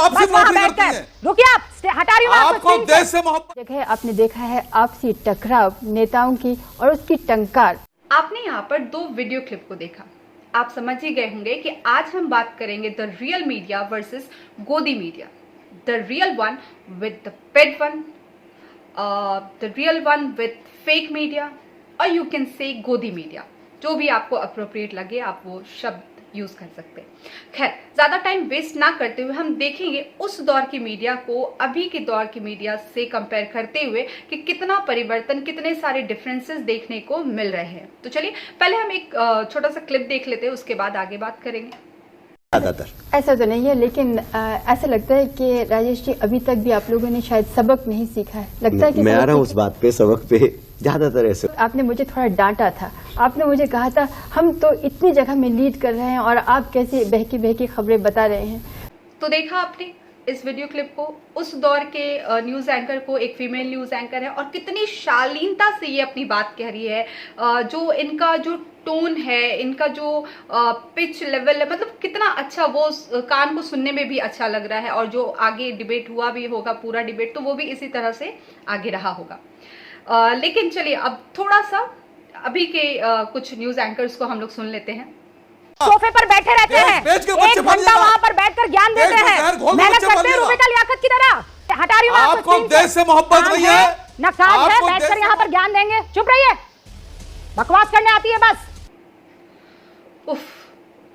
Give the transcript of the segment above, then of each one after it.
आपसे नौकरी करती हैं। रुकिए, आप हटा रही हूं आपको देश से मोहब्बत। जगह आपने देखा है आपसी टकराव नेताओं की और उसकी टंकार। आपने यहाँ पर 2 वीडियो क्लिप को देखा, आप समझ ही गए होंगे कि आज हम बात करेंगे द रियल मीडिया वर्सेस गोदी media, the real one with the paid one, the real one with fake media, और यू कैन से गोदी मीडिया, जो भी आपको अप्रोप्रिएट लगे आप वो शब्द यूज कर सकते हैं। खैर, ज्यादा टाइम वेस्ट ना करते हुए हम देखेंगे उस दौर की मीडिया को अभी के दौर की मीडिया से कंपेयर करते हुए कि कितना परिवर्तन, कितने सारे डिफरेंसेस देखने को मिल रहे हैं। तो चलिए पहले हम एक छोटा सा क्लिप देख लेते हैं, उसके बाद आगे बात करेंगे। ऐसा तो नहीं है, लेकिन ऐसा लगता है कि राजेश जी अभी तक भी आप लोगों ने शायद सबक नहीं सीखा है। लगता है कि मैं आ रहा हूँ उस बात पे, सबक पे ज्यादातर ऐसे। आपने मुझे थोड़ा डांटा था, आपने मुझे कहा था हम तो इतनी जगह में लीड कर रहे हैं और आप कैसे बहकी बहकी खबरें बता रहे हैं। तो देखा आपने इस वीडियो क्लिप को, उस दौर के न्यूज एंकर को, एक फीमेल न्यूज एंकर है और कितनी शालीनता से ये अपनी बात कह रही है, जो इनका जो टोन है, इनका जो पिच लेवल है, मतलब कितना अच्छा, वो कान को सुनने में भी अच्छा लग रहा है। और जो आगे डिबेट हुआ भी होगा, पूरा डिबेट, तो वो भी इसी तरह से आगे रहा होगा। लेकिन चलिए अब थोड़ा सा अभी के कुछ न्यूज एंकर्स को हम लोग सुन लेते हैं। सोफे पर बैठे रहते हैं, 1 घंटा वहां पर बैठकर ज्ञान देते हैं, मेहनत करते हैं रूबिका लियाकत की तरह। हटा रही हूं आपको देश से मोहब्बत नहीं है, ना काम है, बैठकर यहाँ पर ज्ञान देंगे। चुप रहिए, बकवास करने आती है बस। उफ,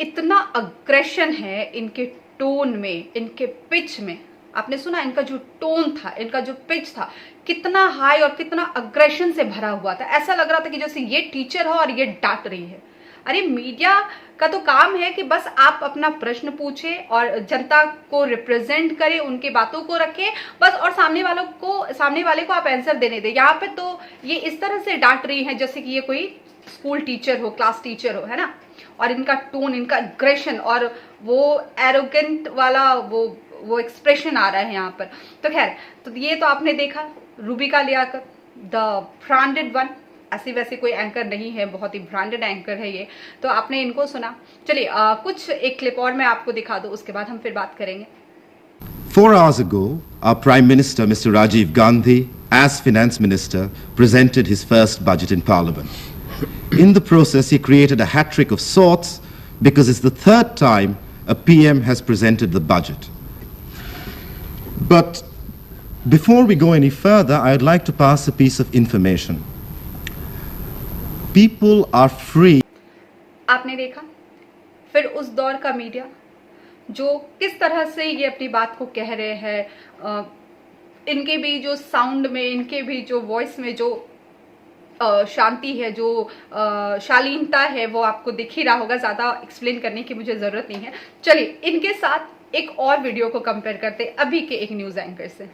इतना अग्रेशन है इनके टोन में, इनके पिच में। आपने सुना इनका जो टोन था, इनका जो पिच था, कितना हाई और कितना अग्रेशन से भरा हुआ था। ऐसा लग रहा था कि जैसे ये टीचर हो और ये डांट रही है। अरे मीडिया का तो काम है कि बस आप अपना प्रश्न पूछे और जनता को रिप्रेजेंट करें, उनकी बातों को रखें बस, और सामने वाले को आप आंसर देने दें। यहाँ पे तो ये इस तरह से डांट रही है जैसे कि ये कोई स्कूल टीचर हो, क्लास टीचर हो, है ना। और इनका टोन, इनका अग्रेशन और वो एरोगेंट वाला वो एक्सप्रेशन आ रहा है यहाँ पर। तो खैर, तो ये तो आपने देखा Rubika Liyaqat, the branded one. ऐसी वैसे कोई एंकर नहीं है, बहुत ही ब्रांडेड एंकर है ये। तो आपने इनको सुना। चलिए कुछ एक क्लिप और मैं आपको दिखा दूं, उसके बाद हम फिर बात करेंगे। 4 hours ago, our Prime Minister, Mr. Rajiv Gandhi, as Finance Minister, presented his first budget in Parliament. In the process, he created a hat-trick of sorts because it's the 3rd time a PM has presented the budget. But before we go any further, I would like to pass a piece of information. People are free. आपने देखा फिर उस दौर का media जो किस तरह से ये अपनी बात को कह रहे हैं। इनके भी जो साउंड में, इनके भी जो वॉइस में जो शांति है, जो शालीनता है, वो आपको दिख ही रहा होगा। ज्यादा एक्सप्लेन करने की मुझे जरूरत नहीं है। चलिए इनके साथ एक और वीडियो को कंपेयर करते अभी के एक न्यूज एंकर से।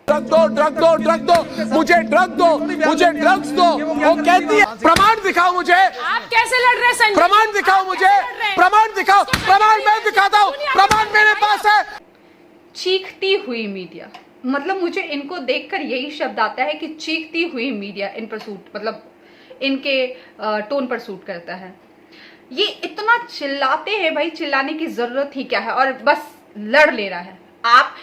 ड्रग दो, ड्रग दो, ड्रग दो, मुझे ड्रग दो, मुझे ड्रग्स दो। वो कहती है प्रमाण दिखाओ मुझे। आप कैसे लड़ रहे संजय? प्रमाण दिखाओ मुझे, प्रमाण दिखाओ। प्रमाण मैं दिखाता हूँ, प्रमाण मेरे पास है। चीखती हुई मीडिया, मतलब मुझे इनको देखकर यही शब्द आता है कि चीखती हुई मीडिया इन पर सूट, मतलब इनके टोन पर सूट करता है। ये इतना चिल्लाते हैं भाई, चिल्लाने की जरूरत ही क्या है, और बस लड़ ले रहा है। आप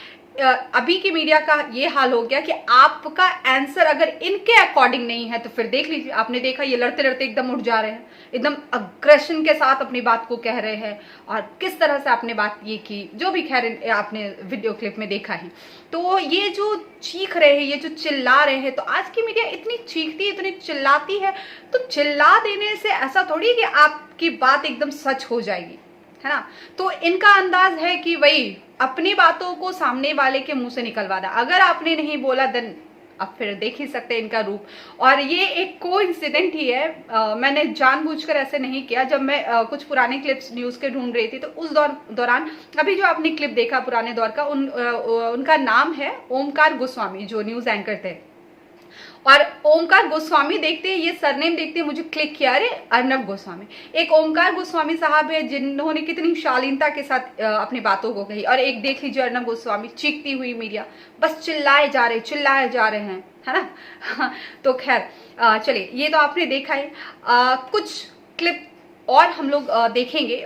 अभी की मीडिया का ये हाल हो गया कि आपका आंसर अगर इनके अकॉर्डिंग नहीं है तो फिर देख लीजिए। आपने देखा ये लड़ते लड़ते एकदम उठ जा रहे हैं, एकदम अग्रेशन के साथ अपनी बात को कह रहे हैं, और किस तरह से आपने बात ये की, जो भी खैर आपने वीडियो क्लिप में देखा है। तो ये जो चीख रहे हैं, ये जो चिल्ला रहे हैं, तो आज की मीडिया इतनी चीखती है, इतनी चिल्लाती है, तो चिल्ला देने से ऐसा थोड़ी कि आपकी बात एकदम सच हो जाएगी, है ना। तो इनका अंदाज है कि वही अपनी बातों को सामने वाले के मुंह से निकलवा दा। अगर आपने नहीं बोला देन आप फिर देख ही सकते हैं इनका रूप। और ये एक कोइंसिडेंट ही है, मैंने जानबूझकर ऐसे नहीं किया। जब मैं कुछ पुराने क्लिप्स न्यूज के ढूंढ रही थी तो उस दौरान अभी जो आपने क्लिप देखा पुराने दौर का, उनका नाम है ओमकार गोस्वामी, जो न्यूज एंकर थे। और ओमकार गोस्वामी देखते ये सरनेम देखते मुझे क्लिक किया, अरे अर्नब गोस्वामी। एक ओमकार गोस्वामी साहब है जिन्होंने कितनी शालीनता के साथ अपनी बातों को कही, और एक देख लीजिए अर्नब गोस्वामी, चीखती हुई मीडिया, बस चिल्लाए जा रहे हैं, है ना। तो खैर चलिए, ये तो आपने देखा है। कुछ क्लिप और हम लोग देखेंगे।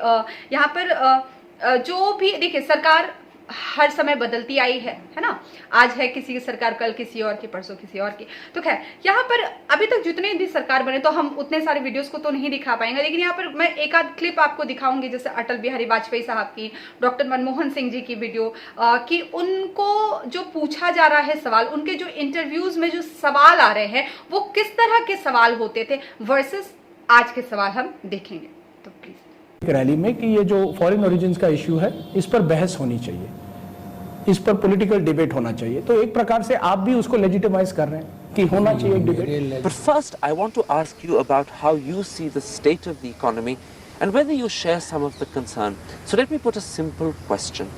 यहाँ पर जो भी देखिए, सरकार हर समय बदलती आई है ना। आज है किसी की सरकार, कल किसी और की, परसों किसी और की। तो खैर यहाँ पर अभी तक जितने भी सरकार बने तो हम उतने सारे वीडियोस को तो नहीं दिखा पाएंगे, लेकिन यहाँ पर मैं एक आध क्लिप आपको दिखाऊंगी, जैसे अटल बिहारी वाजपेयी साहब की, डॉक्टर मनमोहन सिंह जी की वीडियो, कि उनको जो पूछा जा रहा है सवाल, उनके जो इंटरव्यूज में जो सवाल आ रहे हैं वो किस तरह के सवाल होते थे वर्सेस आज के सवाल हम देखेंगे। तो प्लीज रैली में कि ये जो फॉरेन ओरिजिन्स का इश्यू है इस पर बहस होनी चाहिए, इस पर पॉलिटिकल डिबेट होना चाहिए। तो एक प्रकार से आप भी उसको लेजिटिमाइज कर रहे हैं कि होना चाहिए एक debate. But first, I want to ask you about how you see the state of the economy and whether you share some of the concern. So let me put a simple question.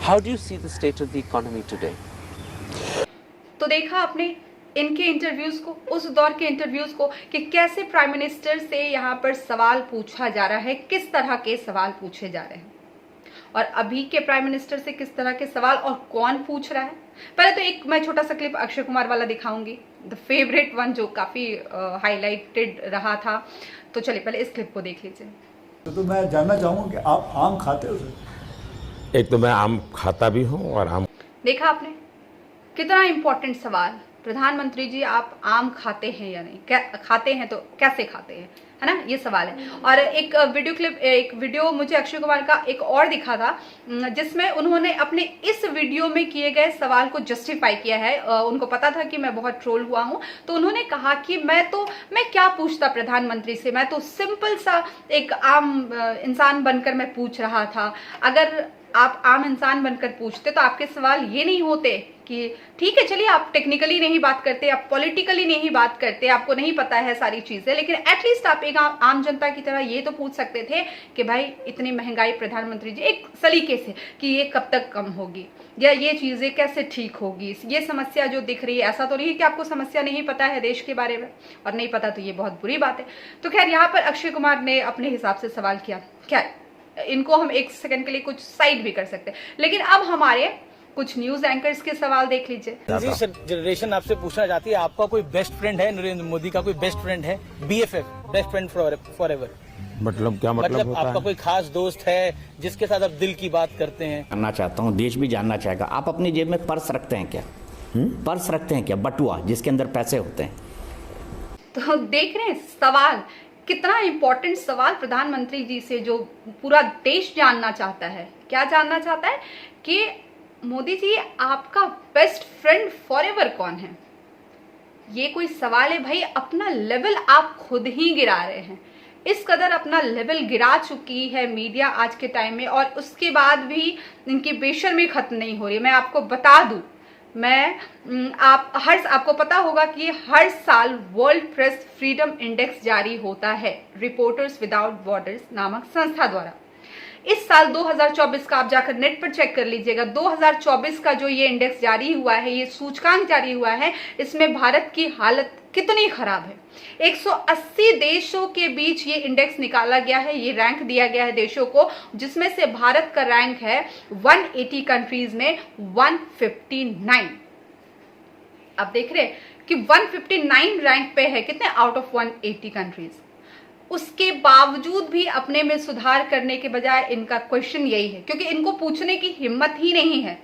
How do you see the state of the economy today? तो देखा आपने इनके interviews को, उस दौर के interviews को, कि कैसे प्राइम मिनिस्टर से यहाँ पर सवाल पूछा जा रहा है, किस तरह के सवाल पूछे जा रहे हैं, और अभी के प्राइम मिनिस्टर से किस तरह के सवाल और कौन पूछ रहा है। पहले तो एक मैं छोटा सा क्लिप अक्षय कुमार वाला दिखाऊंगी, द फेवरेट वन, जो काफी हाईलाइटेड रहा था। तो चलिए पहले इस क्लिप को देख लीजिए। तो मैं जानना चाहूंगा कि आप आम खाते हो सर? एक तो मैं आम खाता भी हूँ और आम। देखा आपने कितना इंपॉर्टेंट सवाल, प्रधानमंत्री जी आप आम खाते हैं या नहीं, खाते हैं तो कैसे खाते हैं, है ना, ये सवाल है। और एक वीडियो क्लिप, एक वीडियो मुझे अक्षय कुमार का एक और दिखा था, जिसमें उन्होंने अपने इस वीडियो में किए गए सवाल को जस्टिफाई किया है। उनको पता था कि मैं बहुत ट्रोल हुआ हूं, तो उन्होंने कहा कि मैं क्या पूछता प्रधानमंत्री से, मैं तो सिंपल सा एक आम इंसान बनकर मैं पूछ रहा था। अगर आप आम इंसान बनकर पूछते तो आपके सवाल ये नहीं होते कि ठीक है चलिए आप टेक्निकली नहीं बात करते, आप पॉलिटिकली नहीं बात करते, आपको नहीं पता है सारी चीजें, लेकिन एटलीस्ट आप एक आम जनता की तरह ये तो पूछ सकते थे कि भाई इतनी महंगाई, प्रधानमंत्री जी, एक सलीके से, कि ये कब तक कम होगी, या ये चीजें कैसे ठीक होगी, ये समस्या जो दिख रही है। ऐसा तो नहीं है कि आपको समस्या नहीं पता है देश के बारे में, और नहीं पता तो ये बहुत बुरी बात है। तो खैर यहाँ पर अक्षय कुमार ने अपने हिसाब से सवाल किया। क्या इनको हम एक सेकंड के लिए कुछ साइड भी कर सकते हैं, लेकिन अब हमारे कुछ न्यूज एंकर्स के सवाल देख लीजिए। जनरेशन आपसे पूछना चाहती है, आपका कोई बेस्ट फ्रेंड है? नरेंद्र मोदी का कोई बेस्ट फ्रेंड है? BFF, best friend for ever, मतलब क्या मतलब आपका कोई खास दोस्त है जिसके साथ आप दिल की बात करते हैं? जानना चाहता हूँ, देश भी जानना चाहेगा, आप अपनी जेब में पर्स रखते हैं क्या? पर्स रखते हैं क्या, बटुआ जिसके अंदर पैसे होते हैं? तो देख रहे हैं सवाल, कितना इंपॉर्टेंट सवाल प्रधानमंत्री जी से, जो पूरा देश जानना चाहता है। क्या जानना चाहता है कि मोदी जी आपका बेस्ट फ्रेंड फॉरएवर कौन है। ये कोई सवाल है भाई? अपना लेवल आप खुद ही गिरा रहे हैं। इस कदर अपना लेवल गिरा चुकी है मीडिया आज के टाइम में, और उसके बाद भी इनकी बेशर्मी खत्म नहीं हो रही है। मैं आपको बता दूं, आपको पता होगा कि हर साल वर्ल्ड प्रेस फ्रीडम इंडेक्स जारी होता है रिपोर्टर्स विदाउट बॉर्डर्स नामक संस्था द्वारा। इस साल 2024 का आप जाकर नेट पर चेक कर लीजिएगा, 2024 का जो ये इंडेक्स जारी हुआ है, ये सूचकांक जारी हुआ है, इसमें भारत की हालत कितनी खराब है। 180 देशों के बीच ये इंडेक्स निकाला गया है, ये रैंक दिया गया है देशों को, जिसमें से भारत का रैंक है 180 कंट्रीज में 159। आप देख रहे हैं कि 159 रैंक पे है, कितने आउट ऑफ 180 कंट्रीज। उसके बावजूद भी अपने में सुधार करने के बजाय इनका क्वेश्चन यही है, क्योंकि इनको पूछने की हिम्मत ही नहीं है।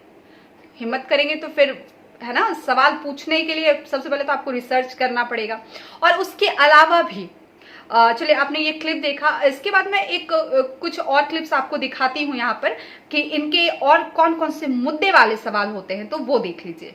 हिम्मत करेंगे तो फिर, है ना, सवाल पूछने के लिए सबसे पहले तो आपको रिसर्च करना पड़ेगा। और उसके अलावा भी चलिए आपने ये क्लिप देखा, इसके बाद मैं एक कुछ और क्लिप्स आपको दिखाती हूँ यहाँ पर कि इनके और कौन कौन से मुद्दे वाले सवाल होते हैं, तो वो देख लीजिए।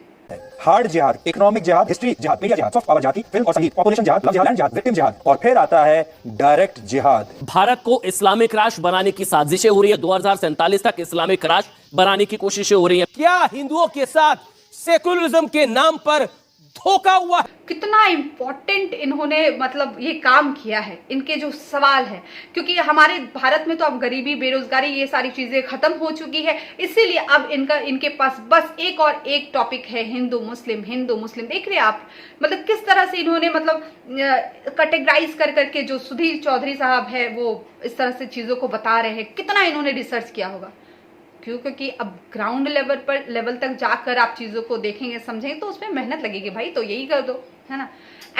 हार्ड जिहाद, इकोनॉमिक जिहाद, हिस्ट्री जिहाद, मीडिया जिहाद, सॉफ्ट पावर जिहाद, फिल्म और संगीत, पॉपुलेशन जिहाद, लव जिहाद, लैंड जिहाद, विक्टिम जिहाद, और फिर आता है डायरेक्ट जिहाद। भारत को इस्लामिक राष्ट्र बनाने की साजिशें हो रही है, 2047 तक इस्लामिक राष्ट्र बनाने की कोशिशें हो रही है। क्या हिंदुओं के साथ सेकुलरिज्म के नाम पर धोखा हुआ? कितना इंपॉर्टेंट इन्होंने मतलब ये काम किया है, इनके जो सवाल है, क्योंकि हमारे भारत में तो अब गरीबी, बेरोजगारी, ये सारी चीजें खत्म हो चुकी है, इसीलिए अब इनके पास बस एक और एक टॉपिक है, हिंदू मुस्लिम, हिंदू मुस्लिम। देख रहे हैं आप, मतलब किस तरह से इन्होंने मतलब कैटेगराइज कर करके, जो सुधीर चौधरी साहब है वो इस तरह से चीजों को बता रहे हैं। कितना इन्होंने रिसर्च किया होगा, क्योंकि अब ग्राउंड लेवल तक जाकर आप चीजों को देखेंगे, समझेंगे, तो उसमें मेहनत लगेगी भाई, तो यही कर दो, है ना।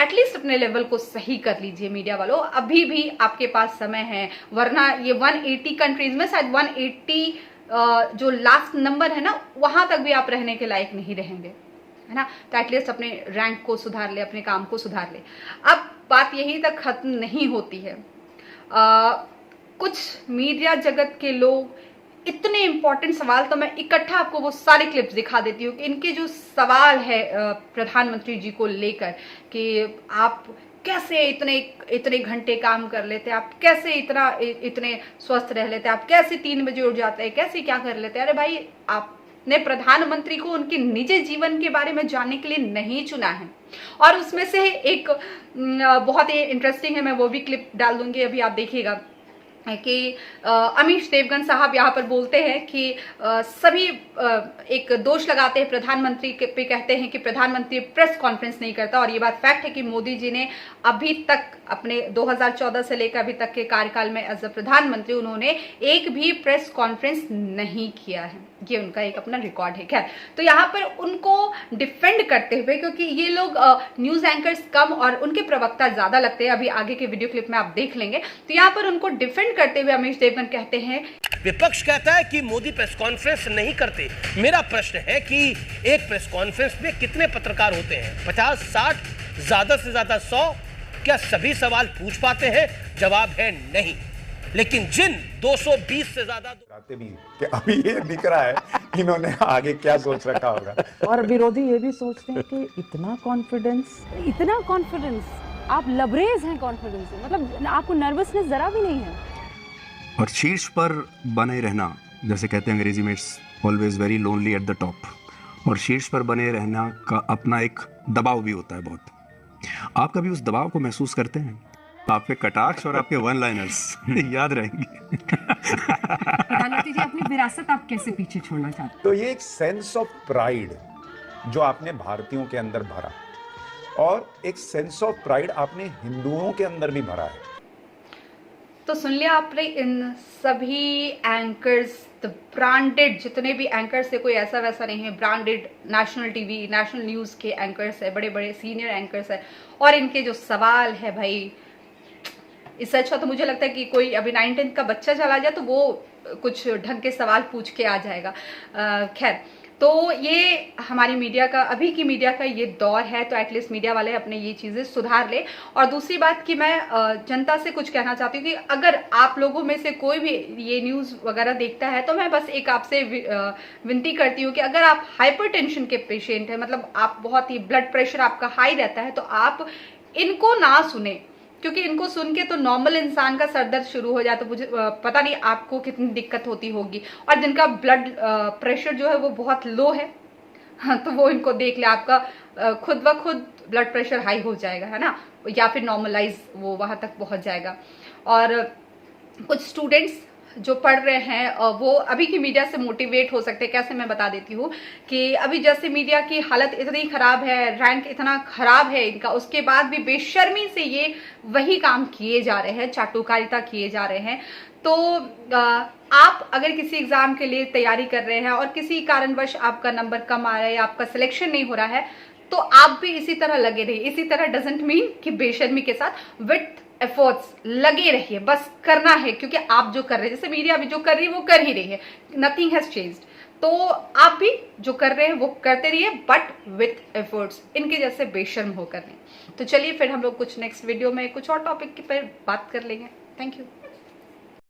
एटलीस्ट अपने लेवल को सही कर लीजिए मीडिया वालों, अभी भी आपके पास समय है, वरना ये 180 कंट्रीज में शायद 180 जो लास्ट नंबर है ना, वहां तक भी आप रहने के लायक नहीं रहेंगे, है ना। तो एटलीस्ट अपने रैंक को सुधार ले, अपने काम को सुधार ले। अब बात यहीं तक खत्म नहीं होती है। कुछ मीडिया जगत के लोग इतने इंपॉर्टेंट सवाल, तो मैं इकट्ठा आपको वो सारे क्लिप्स दिखा देती हूँ कि इनके जो सवाल है प्रधानमंत्री जी को लेकर कि आप कैसे इतने घंटे काम कर लेते हैं, आप कैसे इतने स्वस्थ रह लेते हैं, आप कैसे 3 बजे उठ जाते हैं, कैसे क्या कर लेते हैं। अरे भाई, आपने प्रधानमंत्री को उनके निजी जीवन के बारे में जानने के लिए नहीं चुना है। और उसमें से एक बहुत ही इंटरेस्टिंग है, मैं वो भी क्लिप डाल दूंगी, अभी आप देखिएगा कि अमीश देवगन साहब यहाँ पर बोलते हैं कि सभी एक दोष लगाते हैं प्रधानमंत्री पे, कहते हैं कि प्रधानमंत्री प्रेस कॉन्फ्रेंस नहीं करता। और ये बात फैक्ट है कि मोदी जी ने अभी तक अपने 2014 से लेकर अभी तक के कार्यकाल में एज अ प्रधानमंत्री उन्होंने एक भी प्रेस कॉन्फ्रेंस नहीं किया है। ये उनका एक अपना रिकॉर्ड है। खैर, तो यहाँ पर उनको डिफेंड करते हुए, क्योंकि ये लोग न्यूज एंकर्स कम और उनके प्रवक्ता ज्यादा लगते हैं, अभी आगे के वीडियो क्लिप में आप देख लेंगे, तो यहाँ पर उनको डिफेंड करते हुए अमीश देवगन कहते हैं, विपक्ष कहता है कि मोदी प्रेस कॉन्फ्रेंस नहीं करते। मेरा प्रश्न है कि एक प्रेस कॉन्फ्रेंस में कितने पत्रकार होते हैं? 50, 60, ज्यादा से ज्यादा 100? क्या सभी सवाल पूछ पाते हैं? जवाब है नहीं। लेकिन जिन 220 से ज्यादा भी कि अभी ये दिख रहा है इन्होंने आगे क्या सोच रखा होगा। और विरोधी ये भी सोचते हैं कि इतना कॉन्फिडेंस, आप लबरेज हैं कॉन्फिडेंस से, मतलब आपको नर्वसनेस जरा भी नहीं है। और शीर्ष पर बने रहना, जैसे कहते हैं अंग्रेजी में, it's always very lonely at the top. और शीर्ष पर बने रहना का अपना एक दबाव भी होता है बहुत। आप कभी उस दबाव को महसूस करते हैं? आपके कटाक्ष और आपके वन लाइनर्स याद रहेंगे। प्रधानमंत्री जी, अपनी विरासत आप कैसे पीछे छोड़ना चाहते हैं? तो ये एक सेंस ऑफ प्राइड जो आपने भारतीयों के अंदर भरा, और एक सेंस ऑफ प्राइड आपने हिंदुओं के अंदर भी भरा है। तो सुन लिया आपने इन सभी एंकर्स, ब्रांडेड जितने भी एंकर्स है, कोई ऐसा वैसा नहीं है, branded national TV, national news के एंकर्स है, बड़े बड़े सीनियर एंकर्स है। और इनके जो सवाल है भाई, इससे अच्छा तो मुझे लगता है कि कोई अभी 9th का बच्चा चला जाए तो वो कुछ ढंग के सवाल पूछ के आ जाएगा। खैर, तो ये हमारी मीडिया का, अभी की मीडिया का ये दौर है, तो एटलीस्ट मीडिया वाले अपने ये चीज़ें सुधार ले। और दूसरी बात कि मैं जनता से कुछ कहना चाहती हूँ कि अगर आप लोगों में से कोई भी ये न्यूज़ वगैरह देखता है, तो मैं बस एक आपसे विनती करती हूँ कि अगर आप हाइपरटेंशन के पेशेंट हैं, मतलब आप बहुत ही ब्लड प्रेशर आपका हाई रहता है, तो आप इनको ना सुने, क्योंकि इनको सुन के तो नॉर्मल इंसान का सर दर्द शुरू हो जाए, तो मुझे पता नहीं आपको कितनी दिक्कत होती होगी। और जिनका ब्लड प्रेशर जो है वो बहुत लो है, हाँ, तो वो इनको देख ले, आपका खुद ब खुद ब्लड प्रेशर हाई हो जाएगा, है ना, या फिर नॉर्मलाइज वो वहां तक पहुंच जाएगा। और कुछ स्टूडेंट्स जो पढ़ रहे हैं वो अभी की मीडिया से मोटिवेट हो सकते हैं। कैसे, मैं बता देती हूँ कि अभी जैसे मीडिया की हालत इतनी खराब है, रैंक इतना खराब है इनका, उसके बाद भी बेशर्मी से ये वही काम किए जा रहे हैं, चाटुकारिता किए जा रहे हैं। तो आप अगर किसी एग्जाम के लिए तैयारी कर रहे हैं और किसी कारणवश आपका नंबर कम आ रहा है, आपका सिलेक्शन नहीं हो रहा है, तो आप भी इसी तरह लगे रहिए। इसी तरह डजंट मीन कि बेशर्मी के साथ, विथ एफर्ट्स लगे रहिए, बस करना है, क्योंकि आप जो कर रहे हैं, जैसे मीडिया अभी जो कर रही है वो कर ही रही है, नथिंग हैज चेंज्ड। तो आप भी जो कर रहे हैं वो करते रहिए, बट विथ एफर्ट्स, इनके जैसे बेशर्म होकर नहीं। तो चलिए फिर हम लोग कुछ नेक्स्ट वीडियो में कुछ और टॉपिक पर बात कर लेंगे। Thank you.